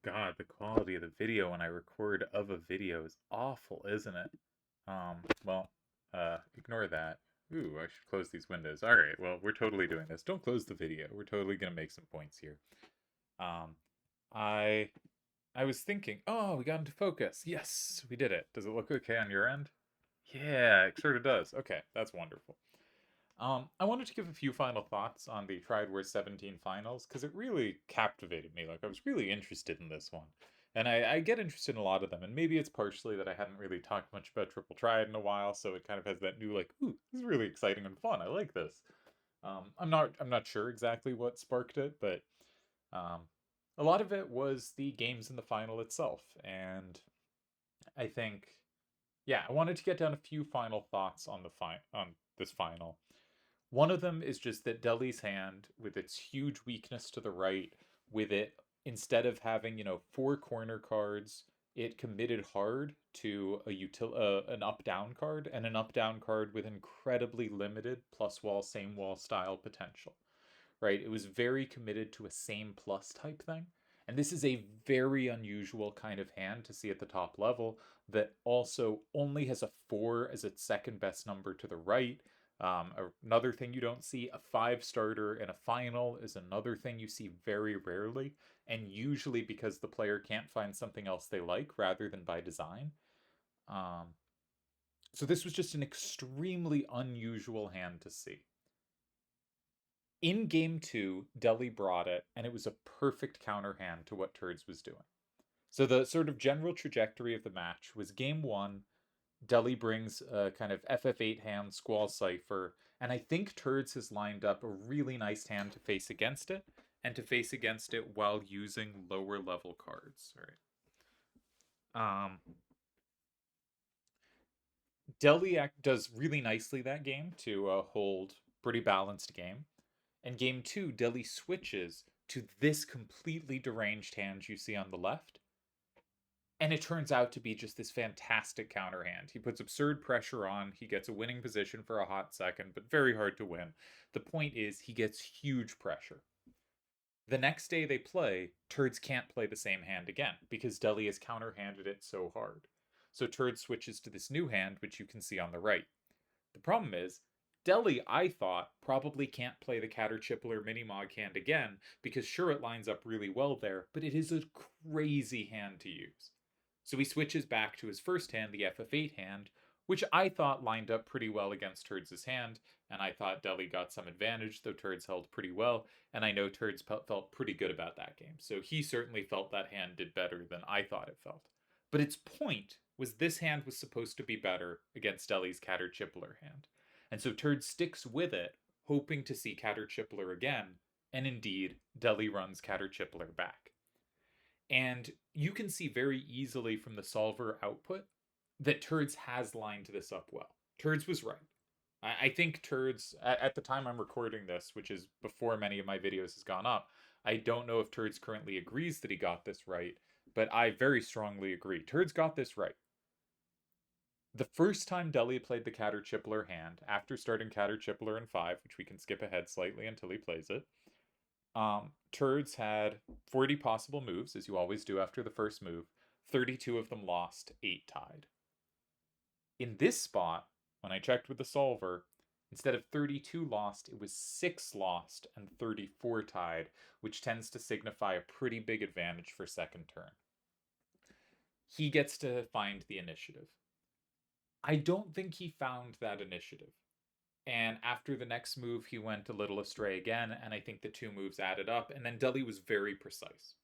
God, the quality of the video when I record of a video is awful, isn't it? Well, ignore that. Ooh, I should close these windows. All right, well, we're totally doing this. Don't close the video. We're totally gonna make some points here. Um, I I was thinking, oh, we got into focus. Yes, we did it. Does it look okay on your end? Yeah, it sort of does. Okay, that's wonderful. I wanted to give a few final thoughts on the TW17 finals because it really captivated me. Like, I was really interested in this one. And I get interested in a lot of them, and maybe it's partially that I hadn't really talked much about Triple Triad in a while, so it kind of has that new like, ooh, this is really exciting and fun. I like this. I'm not sure exactly what sparked it, but um, a lot of it was the games in the final itself, and I think, yeah, I wanted to get down a few final thoughts on on this final. One of them is just that Delhi's hand, with its huge weakness to the right, with it, instead of having, four corner cards, it committed hard to an up down card, and an up down card with incredibly limited plus wall, same wall style potential, right? It was very committed to a same plus type thing. And this is a very unusual kind of hand to see at the top level that also only has a 4 as its second best number to the right. Another thing you don't see, a 5 starter in a final is another thing you see very rarely, and usually because the player can't find something else they like rather than by design. Um, so this was just an extremely unusual hand to see. In game two, Delhi brought it, and it was a perfect counter hand to what Turds was doing. So the sort of general trajectory of the match was game one, Delhi brings a kind of FF8 hand, Squall Cipher, and I think Turds has lined up a really nice hand to face against it, and to face against it while using lower level cards. All right. Delhi does really nicely that game to hold pretty balanced game. And game two, Delhi switches to this completely deranged hand you see on the left. And it turns out to be just this fantastic counter hand. He puts absurd pressure on. He gets a winning position for a hot second, but very hard to win. The point is, he gets huge pressure. The next day they play, Turds can't play the same hand again because Delhi has counterhanded it so hard. So Turd switches to this new hand, which you can see on the right. The problem is, Delhi, I thought, probably can't play the Caterchipler Minimog hand again because sure it lines up really well there, but it is a crazy hand to use. So he switches back to his first hand, the FF8 hand, which I thought lined up pretty well against Turds' hand, and I thought Delhi got some advantage, though Turds held pretty well, and I know Turds felt pretty good about that game. So he certainly felt that hand did better than I thought it felt. But its point was this hand was supposed to be better against Delhi's Caterchipler hand. And so Turd sticks with it, hoping to see Caterchipler again, and indeed, Delhi runs Caterchipler back. And you can see very easily from the solver output that Turds has lined this up well. Turds was right. I think Turds, at the time I'm recording this, which is before many of my videos has gone up, I don't know if Turds currently agrees that he got this right, but I very strongly agree. Turds got this right. The first time Delhi played the Caterchipler hand, after starting Caterchipler in 5, which we can skip ahead slightly until he plays it, Turds had 40 possible moves, as you always do after the first move. 32 of them lost, 8 tied. In this spot, when I checked with the solver, instead of 32 lost, it was 6 lost and 34 tied, which tends to signify a pretty big advantage for second turn. He gets to find the initiative. I don't think he found that initiative. And after the next move, he went a little astray again, and I think the two moves added up, and then Delhi was very precise.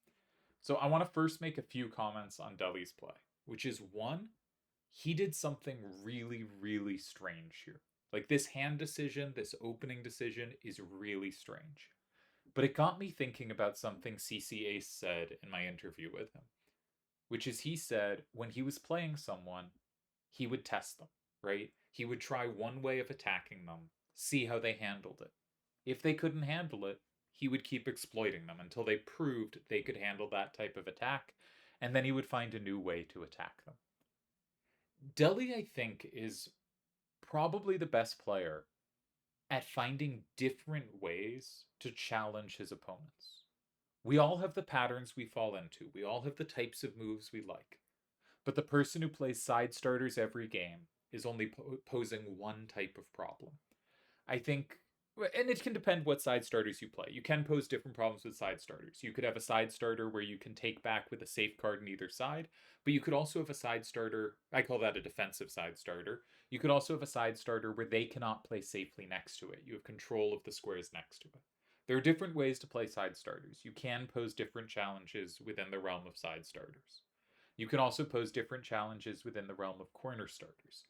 So I want to first make a few comments on Delhi's play, which is one, he did something really, really strange here. Like this hand decision, this opening decision is really strange. But it got me thinking about something CC Ace said in my interview with him, which is he said when he was playing someone, he would test them, right? He would try one way of attacking them, see how they handled it. If they couldn't handle it, he would keep exploiting them until they proved they could handle that type of attack, and then he would find a new way to attack them. Delhi, I think, is probably the best player at finding different ways to challenge his opponents. We all have the patterns we fall into. We all have the types of moves we like. But the person who plays side starters every game is only posing one type of problem. I think, and it can depend what side starters you play. You can pose different problems with side starters. You could have a side starter where you can take back with a safe card on either side, but you could also have a side starter, I call that a defensive side starter. You could also have a side starter where they cannot play safely next to it. You have control of the squares next to it. There are different ways to play side starters. You can pose different challenges within the realm of side starters. You can also pose different challenges within the realm of corner starters.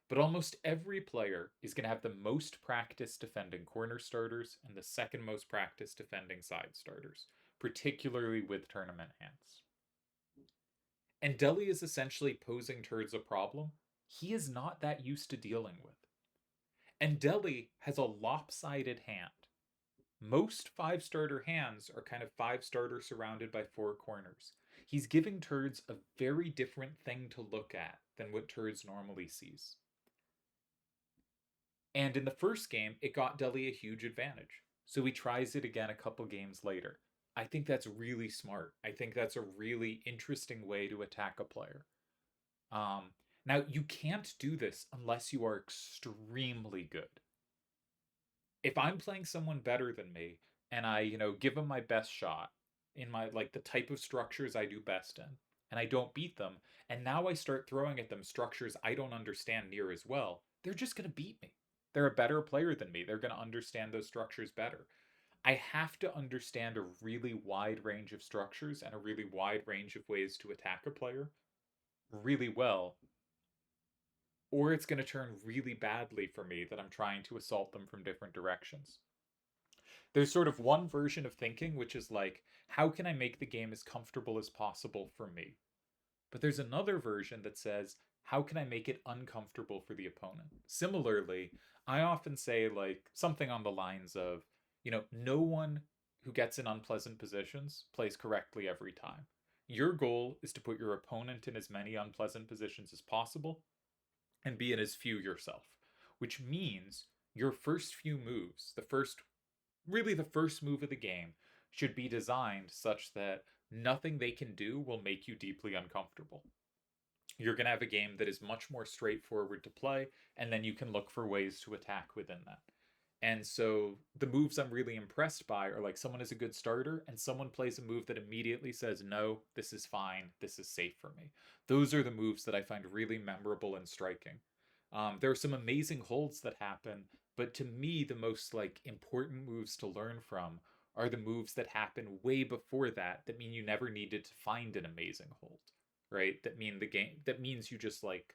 But almost every player is going to have the most practice defending corner starters and the second most practice defending side starters, particularly with tournament hands. And Deli is essentially posing towards a problem he is not that used to dealing with. And Deli has a lopsided hand. Most five starter hands are kind of five starter surrounded by four corners. He's giving turds a very different thing to look at than what turds normally sees. And in the first game, it got Deli a huge advantage. So he tries it again a couple games later. I think that's really smart. I think that's a really interesting way to attack a player. Um, Now, you can't do this unless you are extremely good. If I'm playing someone better than me and I, give them my best shot in my like the type of structures I do best in, and I don't beat them, and now I start throwing at them structures I don't understand near as well, they're just going to beat me. They're a better player than me. They're going to understand those structures better. I have to understand a really wide range of structures and a really wide range of ways to attack a player really well, or it's going to turn really badly for me that I'm trying to assault them from different directions. There's sort of one version of thinking which is like, how can I make the game as comfortable as possible for me? But there's another version that says, how can I make it uncomfortable for the opponent? Similarly, I often say like something on the lines of, no one who gets in unpleasant positions plays correctly every time. Your goal is to put your opponent in as many unpleasant positions as possible and be in as few yourself, which means your first few moves, the first move of the game, should be designed such that nothing they can do will make you deeply uncomfortable. You're going to have a game that is much more straightforward to play, and then you can look for ways to attack within that. And so the moves I'm really impressed by are like someone is a good starter and someone plays a move that immediately says, no, this is fine, this is safe for me. Those are the moves that I find really memorable and striking. There are some amazing holds that happen, but to me, the most like important moves to learn from are the moves that happen way before that, that mean you never needed to find an amazing hold, right? That means you just like,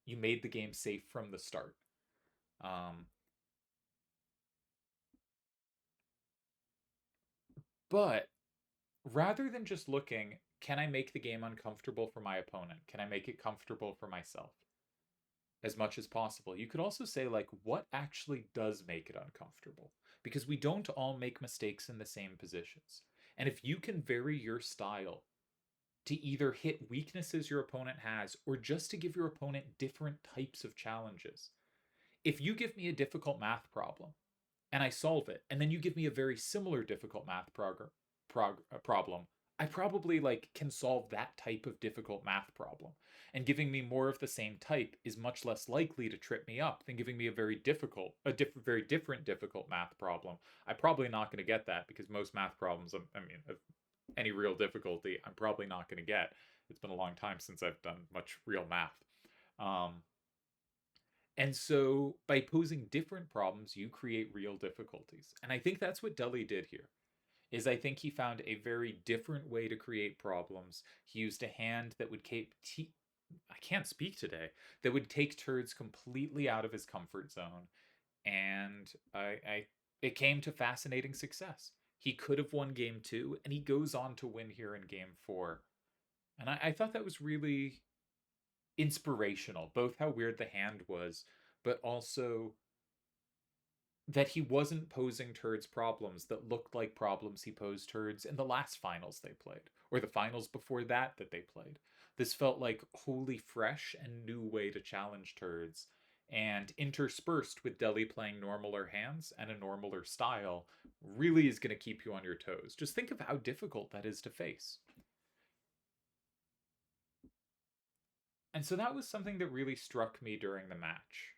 you made the game safe from the start. Um, but rather than just looking, can I make the game uncomfortable for my opponent? Can I make it comfortable for myself as much as possible? You could also say, like, what actually does make it uncomfortable? Because we don't all make mistakes in the same positions. And if you can vary your style to either hit weaknesses your opponent has or just to give your opponent different types of challenges, if you give me a difficult math problem and I solve it, and then you give me a very similar difficult math problem, I probably like can solve that type of difficult math problem. And giving me more of the same type is much less likely to trip me up than giving me very different difficult math problem. I'm probably not going to get that because most math problems, I mean, of any real difficulty, I'm probably not going to get. It's been a long time since I've done much real math. Um, and so by posing different problems, you create real difficulties. And I think that's what Deli did here. Is I think he found a very different way to create problems. He used a hand that would I can't speak today, that would take turds completely out of his comfort zone. And it came to fascinating success. He could have won game 2 and he goes on to win here in game 4. And I thought that was really inspirational, both how weird the hand was, but also that he wasn't posing turds problems that looked like problems he posed turds in the last finals they played, or the finals before that they played. This felt like wholly fresh and new way to challenge turds, and interspersed with Deli playing normaler hands and a normaler style really is going to keep you on your toes. Just think of how difficult that is to face. And so that was something that really struck me during the match,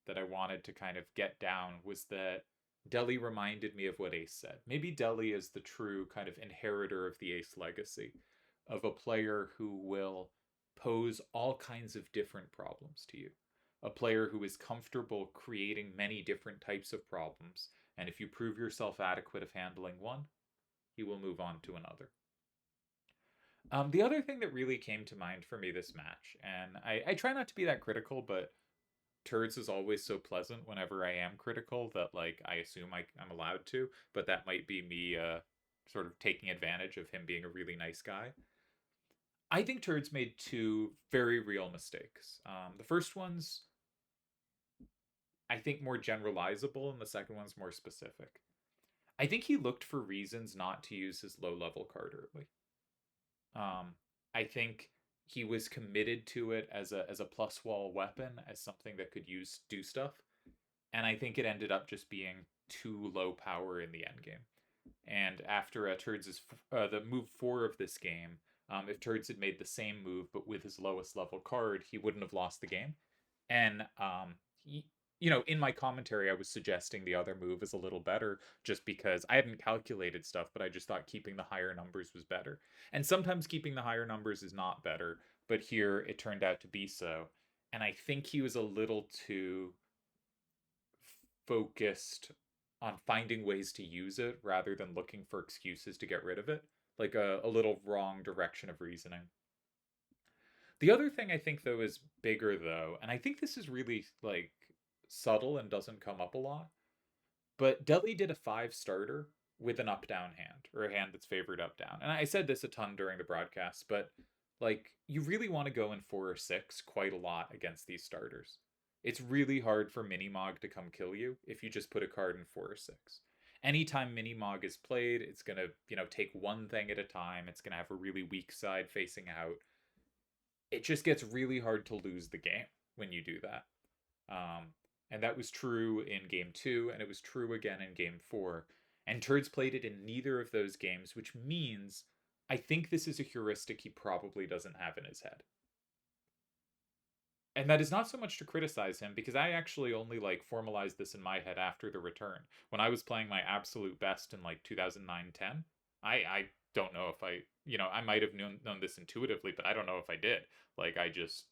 that I wanted to kind of get down, was that Deli reminded me of what Ace said. Maybe Deli is the true kind of inheritor of the Ace legacy, of a player who will pose all kinds of different problems to you. A player who is comfortable creating many different types of problems, and if you prove yourself adequate of handling one, he will move on to another. The other thing that really came to mind for me this match, and I try not to be that critical, but Turds is always so pleasant whenever I am critical that like I assume I'm allowed to, but that might be me sort of taking advantage of him being a really nice guy. I think Turds made two very real mistakes. The first one's I think more generalizable, and the second one's more specific. I think he looked for reasons not to use his low level card early. Um, I think he was committed to it as a plus wall weapon, as something that could use do stuff, and I think it ended up just being too low power in the end game. And after Turds' the move 4 of this game, if Turds had made the same move but with his lowest level card, he wouldn't have lost the game. And he, in my commentary, I was suggesting the other move is a little better just because I hadn't calculated stuff, but I just thought keeping the higher numbers was better. And sometimes keeping the higher numbers is not better, but here it turned out to be so. And I think he was a little too focused on finding ways to use it rather than looking for excuses to get rid of it. Like a little wrong direction of reasoning. The other thing I think though is bigger though, and I think this is really like subtle and doesn't come up a lot, but Deli did a 5 starter with an up down hand, or a hand that's favored up down. And I said this a ton during the broadcast, but like you really want to go in 4 or 6 quite a lot against these starters. It's really hard for Minimog to come kill you if you just put a card in 4 or 6. Anytime Minimog is played, it's going to, take one thing at a time. It's going to have a really weak side facing out. It just gets really hard to lose the game when you do that. Um, and that was true in game 2, and it was true again in game 4. And Turds played it in neither of those games, which means I think this is a heuristic he probably doesn't have in his head. And that is not so much to criticize him, because I actually only like formalized this in my head after the return. When I was playing my absolute best in like 2009-10, I don't know if I might have known this intuitively, but I don't know if I did. Like I just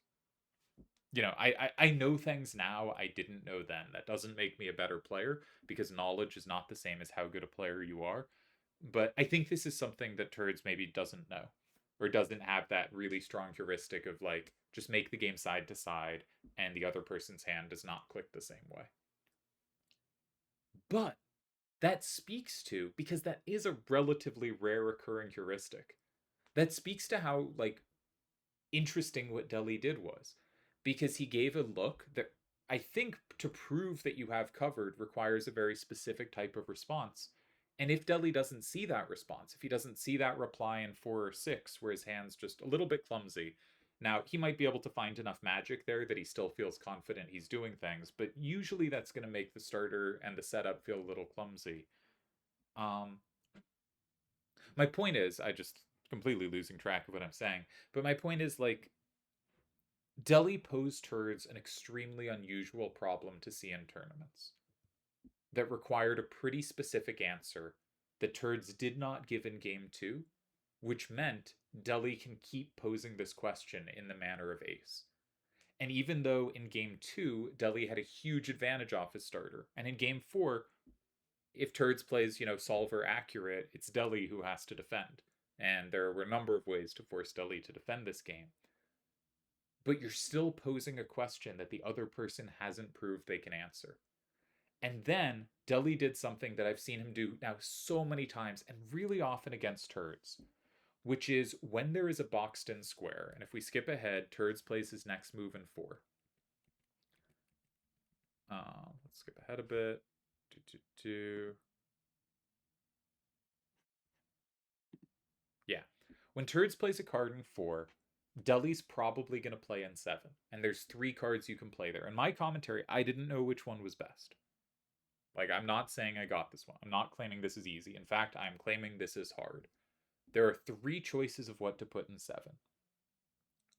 I know things now I didn't know then. That doesn't make me a better player, because knowledge is not the same as how good a player you are. But I think this is something that Turds maybe doesn't know, or doesn't have that really strong heuristic of like, just make the game side to side and the other person's hand does not click the same way. But that speaks to, because that is a relatively rare occurring heuristic, that speaks to how like interesting what Deli did was, because he gave a look that I think to prove that you have covered requires a very specific type of response. And if Deli doesn't see that response, if he doesn't see that reply in 4 or 6, where his hand's just a little bit clumsy, now he might be able to find enough magic there that he still feels confident he's doing things, but usually that's going to make the starter and the setup feel a little clumsy. Um, my point is, I just completely losing track of what I'm saying, but my point is like Deli posed Turds an extremely unusual problem to see in tournaments that required a pretty specific answer that Turds did not give in game 2, which meant Deli can keep posing this question in the manner of Ace. And even though in game 2, Deli had a huge advantage off his starter, and in game 4, if Turds plays, solver accurate, it's Deli who has to defend. And there were a number of ways to force Deli to defend this game, but you're still posing a question that the other person hasn't proved they can answer. And then Deli did something that I've seen him do now so many times and really often against Turds, which is when there is a boxed in square, and if we skip ahead, Turds plays his next move in 4. Let's skip ahead a bit. Yeah. When Turds plays a card in 4, Delhi's probably going to play N7, and there's 3 cards you can play there. In my commentary, I didn't know which one was best. Like, I'm not saying I got this one. I'm not claiming this is easy. In fact, I'm claiming this is hard. There are 3 choices of what to put in 7.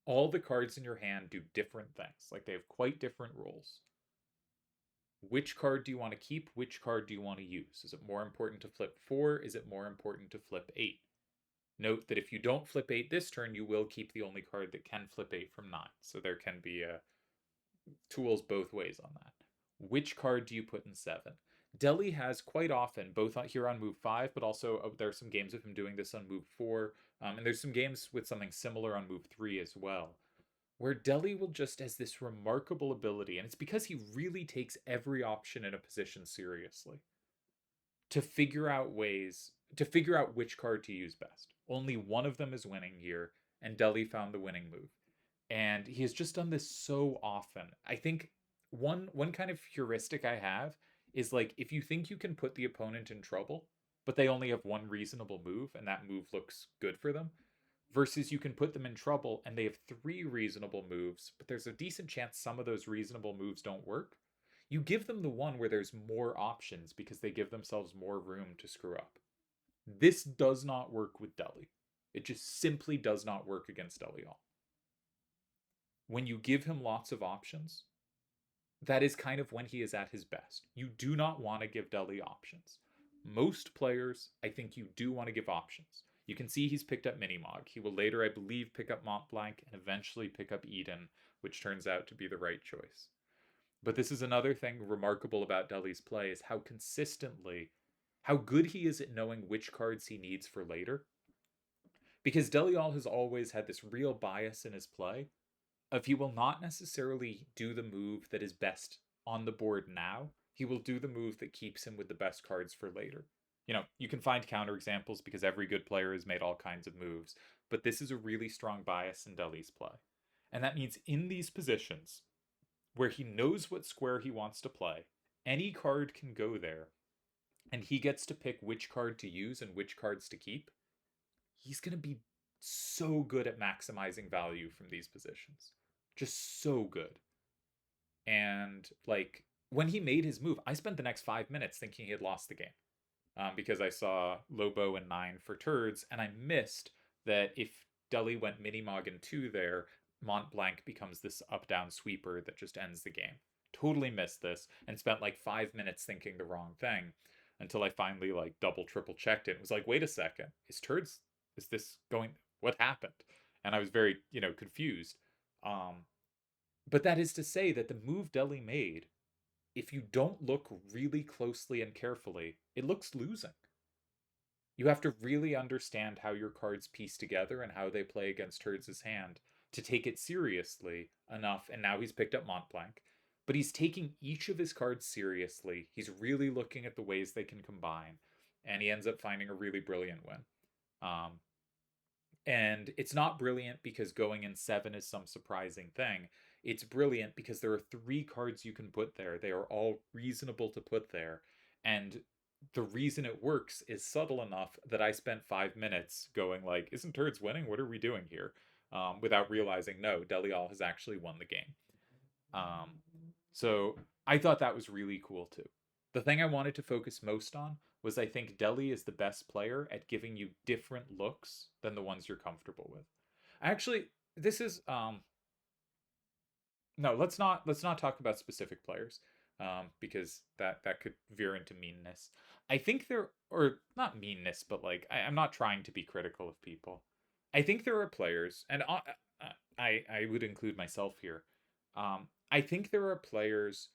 All the cards in your hand do different things. Like, they have quite different rules. Which card do you want to keep? Which card do you want to use? Is it more important to flip 4? Is it more important to flip 8? Note that if you don't flip 8 this turn, you will keep the only card that can flip 8 from 9. So there can be tools both ways on that. Which card do you put in 7? Delhi has quite often, both here on move 5, but also there are some games of him doing this on move 4, and there's some games with something similar on move 3 as well, where Delhi will just has this remarkable ability, and it's because he really takes every option in a position seriously, to figure out which card to use best. Only one of them is winning here, and Delhi found the winning move. And he has just done this so often. I think one kind of heuristic I have is like, if you think you can put the opponent in trouble, but they only have one reasonable move and that move looks good for them, versus you can put them in trouble and they have 3 reasonable moves, but there's a decent chance some of those reasonable moves don't work. You give them the one where there's more options because they give themselves more room to screw up. This does not work with Delhi. It just simply does not work against Delhi all. When you give him lots of options, that is kind of when he is at his best. You do not want to give Delhi options. Most players, I think you do want to give options. You can see he's picked up Minimog. He will later, I believe, pick up Mont Blanc and eventually pick up Eden, which turns out to be the right choice. But this is another thing remarkable about Delhi's play, is how good he is at knowing which cards he needs for later. Because Delial has always had this real bias in his play of he will not necessarily do the move that is best on the board now. He will do the move that keeps him with the best cards for later. You can find counterexamples because every good player has made all kinds of moves, but this is a really strong bias in Delhi's play. And that means in these positions where he knows what square he wants to play, any card can go there, and he gets to pick which card to use and which cards to keep. He's going to be so good at maximizing value from these positions. Just so good. And like, when he made his move, I spent the next 5 minutes thinking he had lost the game, because I saw Lobo and 9 for turds, and I missed that if Delhi went Minimog and 2 there, Mont Blanc becomes this up-down sweeper that just ends the game. Totally missed this and spent like 5 minutes thinking the wrong thing until I finally like double triple checked it. It was like, wait a second, is this going, what happened? And I was very, confused. But that is to say that the move Delhi made, if you don't look really closely and carefully, it looks losing. You have to really understand how your cards piece together and how they play against Herds' hand to take it seriously enough. And now he's picked up Mont Blanc, but he's taking each of his cards seriously. He's really looking at the ways they can combine, and he ends up finding a really brilliant win. And it's not brilliant because going in 7 is some surprising thing. It's brilliant because there are 3 cards you can put there. They are all reasonable to put there. And the reason it works is subtle enough that I spent 5 minutes going like, isn't Turds winning? What are we doing here? Without realizing, no, Delial has actually won the game. So I thought that was really cool too. The thing I wanted to focus most on was I think Delhi is the best player at giving you different looks than the ones you're comfortable with. Actually, this is no, let's not talk about specific players, because that could veer into meanness. I think there, or not meanness, but like I'm not trying to be critical of people. I think there are players, and I would include myself here. I think there are players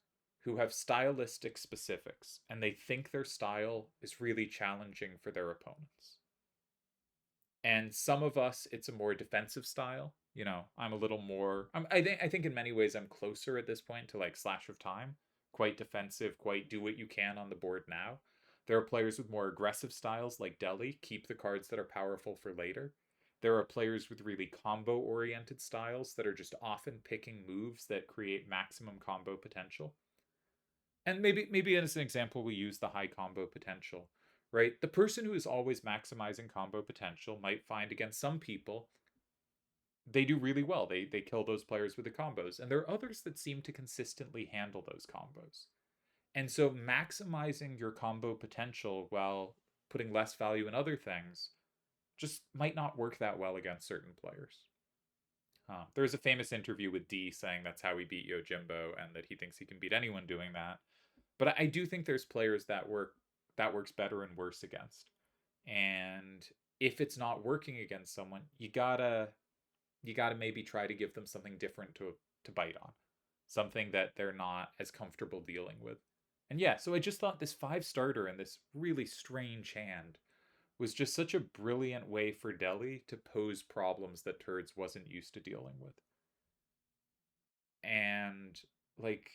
who have stylistic specifics, and they think their style is really challenging for their opponents. And some of us, it's a more defensive style. I'm a little more. I think in many ways I'm closer at this point to like Slash of Time, quite defensive, quite do what you can on the board now. There are players with more aggressive styles like Delhi, keep the cards that are powerful for later. There are players with really combo oriented styles that are just often picking moves that create maximum combo potential. And maybe as an example, we use the high combo potential, right? The person who is always maximizing combo potential might find against some people they do really well. They kill those players with the combos, and there are others that seem to consistently handle those combos. And so maximizing your combo potential while putting less value in other things just might not work that well against certain players. There's a famous interview with D saying that's how he beat Yojimbo and that he thinks he can beat anyone doing that. But I do think there's players that works better and worse against. And if it's not working against someone, you gotta maybe try to give them something different to bite on, something that they're not as comfortable dealing with. And yeah, so I just thought this five starter in this really strange hand was just such a brilliant way for Delhi to pose problems that Turds wasn't used to dealing with. And like,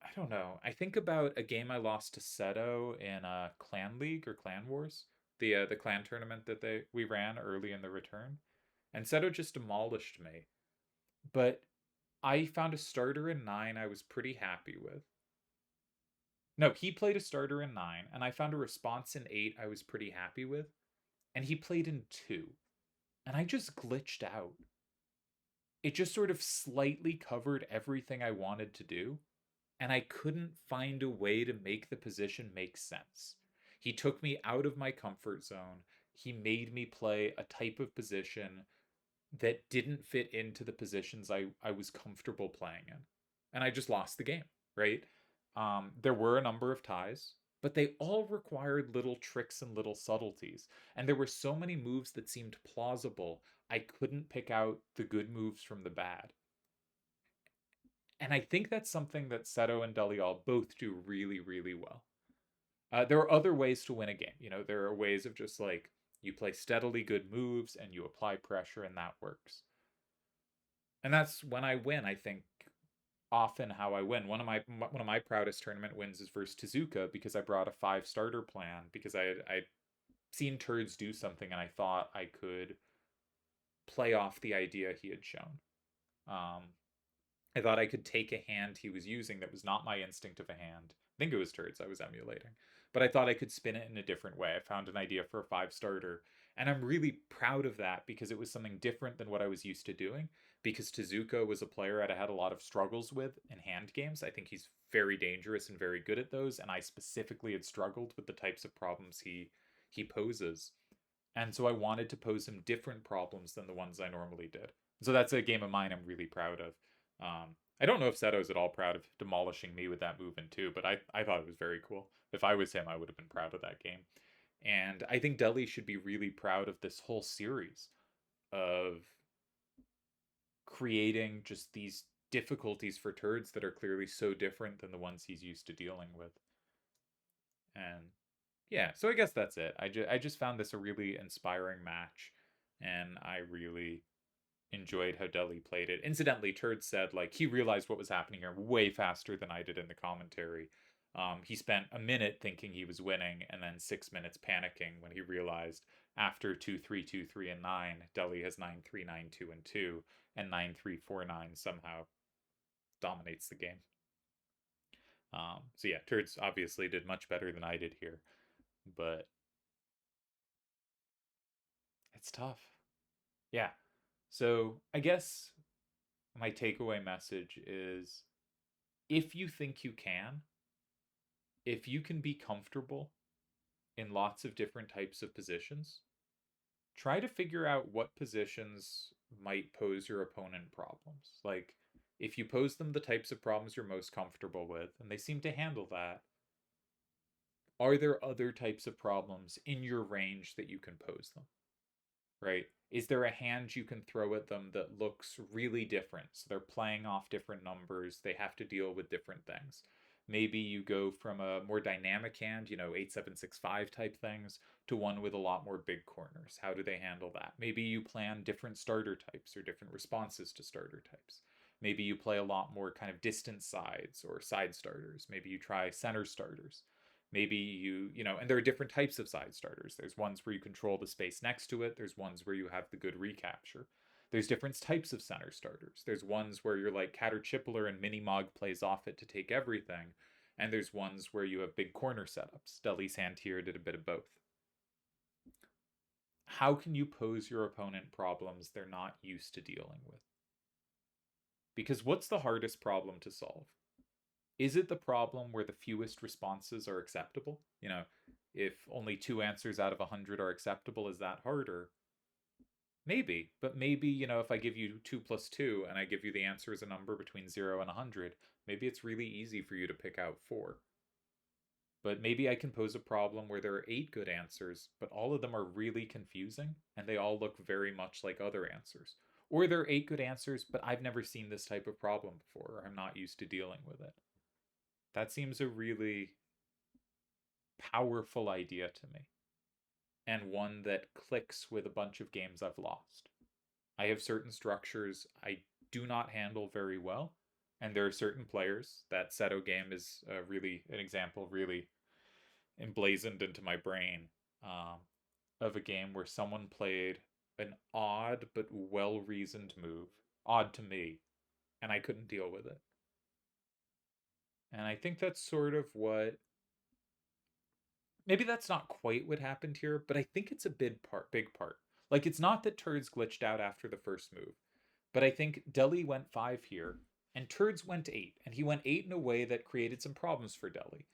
I don't know. I think about a game I lost to Seto in a Clan League or Clan Wars, the clan tournament that they we ran early in the return, and Seto just demolished me. But I found a starter in 9 I was pretty happy with. No, he played a starter in 9, and I found a response in 8 I was pretty happy with, and he played in 2. And I just glitched out. It just sort of slightly covered everything I wanted to do, and I couldn't find a way to make the position make sense. He took me out of my comfort zone. He made me play a type of position that didn't fit into the positions I was comfortable playing in. And I just lost the game, right? There were a number of ties, but they all required little tricks and little subtleties. And there were so many moves that seemed plausible, I couldn't pick out the good moves from the bad. And I think that's something that Seto and Delial both do really, really well. There are other ways to win a game. You know, there are ways of just like you play steadily good moves and you apply pressure, and that works. And that's when I win. I think often how I win. One of my proudest tournament wins is versus Tezuka because I brought a five starter plan because I'd seen Turds do something and I thought I could play off the idea he had shown. Um, I thought I could take a hand he was using that was not my instinct of a hand. I think it was Turds I was emulating. But I thought I could spin it in a different way. I found an idea for a five starter. And I'm really proud of that because it was something different than what I was used to doing. Because Tezuka was a player I'd had a lot of struggles with in hand games. I think he's very dangerous and very good at those. And I specifically had struggled with the types of problems he poses. And so I wanted to pose him different problems than the ones I normally did. So that's a game of mine I'm really proud of. I don't know if Seto's at all proud of demolishing me with that move in two, but I thought it was very cool. If I was him, I would have been proud of that game. And I think Delhi should be really proud of this whole series of creating just these difficulties for Turds that are clearly so different than the ones he's used to dealing with. And yeah, so I guess that's it. I just found this a really inspiring match, and I really enjoyed how Delhi played it. Incidentally, Turd said like he realized what was happening here way faster than I did in the commentary. He spent a minute thinking he was winning, and then 6 minutes panicking when he realized after 2-3, 2-3, and 9, Delhi has 9-3, 9-2, and 2, and 9-3, 4-9 somehow dominates the game. So yeah, Turds obviously did much better than I did here, but it's tough. Yeah. So I guess my takeaway message is if you think you can, if you can be comfortable in lots of different types of positions, try to figure out what positions might pose your opponent problems. Like, if you pose them the types of problems you're most comfortable with, and they seem to handle that, are there other types of problems in your range that you can pose them? Right? Is there a hand you can throw at them that looks really different? So they're playing off different numbers, they have to deal with different things. Maybe you go from a more dynamic hand, 8-7-6-5 type things, to one with a lot more big corners. How do they handle that? Maybe you plan different starter types or different responses to starter types. Maybe you play a lot more kind of distant sides or side starters. Maybe you try center starters. Maybe and there are different types of side starters. There's ones where you control the space next to it. There's ones where you have the good recapture. There's different types of center starters. There's ones where you're like Caterchippeler and Minimog plays off it to take everything. And there's ones where you have big corner setups. Delhi's hand here did a bit of both. how can you pose your opponent problems they're not used to dealing with? Because what's the hardest problem to solve? Is it the problem where the fewest responses are acceptable? If only two answers out of 100 are acceptable, is that harder? Maybe, but maybe, if I give you 2 plus 2 and I give you the answer as a number between 0 and 100, maybe it's really easy for you to pick out 4. But maybe I can pose a problem where there are 8 good answers, but all of them are really confusing and they all look very much like other answers. Or there are 8 good answers, but I've never seen this type of problem before, or I'm not used to dealing with it. That seems a really powerful idea to me, and one that clicks with a bunch of games I've lost. I have certain structures I do not handle very well, and there are certain players that Seto game is really an example, really emblazoned into my brain, um, of a game where someone played an odd but well reasoned move, odd to me, and I couldn't deal with it. And I think that's sort of what, maybe that's not quite what happened here, but I think it's a big part. Like, it's not that Turds glitched out after the first move, but I think Delhi went 5 here, and Turds went 8, and he went 8 in a way that created some problems for Delhi.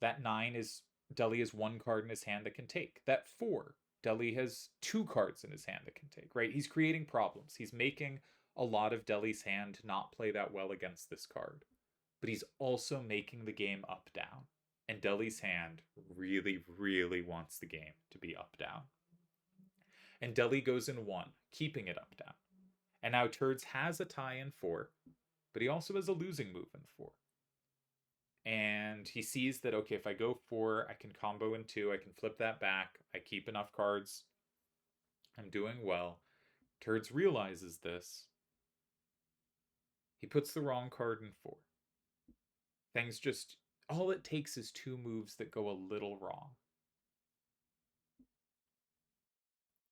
That 9 is, Delhi has 1 card in his hand that can take. That 4, Delhi has 2 cards in his hand that can take, right? He's creating problems. He's making a lot of Delhi's hand not play that well against this card. But he's also making the game up down. And Delhi's hand really, really wants the game to be up down. And Delhi goes in 1, keeping it up down. And now Turds has a tie in 4, but he also has a losing move in 4. And he sees that, okay, if I go 4, I can combo in 2, I can flip that back, I keep enough cards, I'm doing well. Turds realizes this. He puts the wrong card in 4. Things just, all it takes is 2 moves that go a little wrong.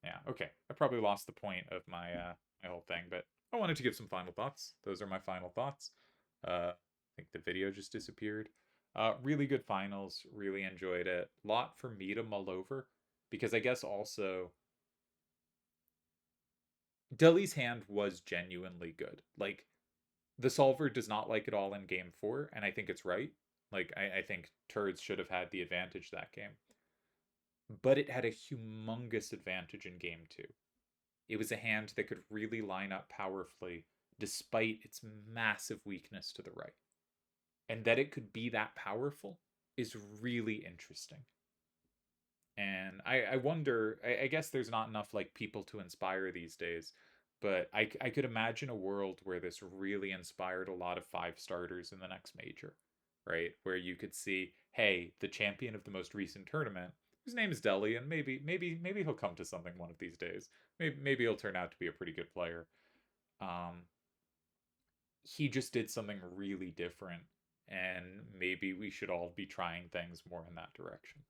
Yeah, okay. I probably lost the point of my whole thing, but I wanted to give some final thoughts. Those are my final thoughts. I think the video just disappeared. Really good finals. Really enjoyed it. Lot for me to mull over, because I guess also Delhi's hand was genuinely good. Like, the solver does not like it all in game 4, and I think it's right. Like, I think Turds should have had the advantage that game. But it had a humongous advantage in game 2. It was a hand that could really line up powerfully despite its massive weakness to the right. And that it could be that powerful is really interesting. And I wonder, I guess there's not enough like people to inspire these days, but I could imagine a world where this really inspired a lot of 5 starters in the next major, right? Where you could see, hey, the champion of the most recent tournament, his name is Delhi, and maybe he'll come to something one of these days. Maybe he'll turn out to be a pretty good player. Um, he just did something really different, and maybe we should all be trying things more in that direction.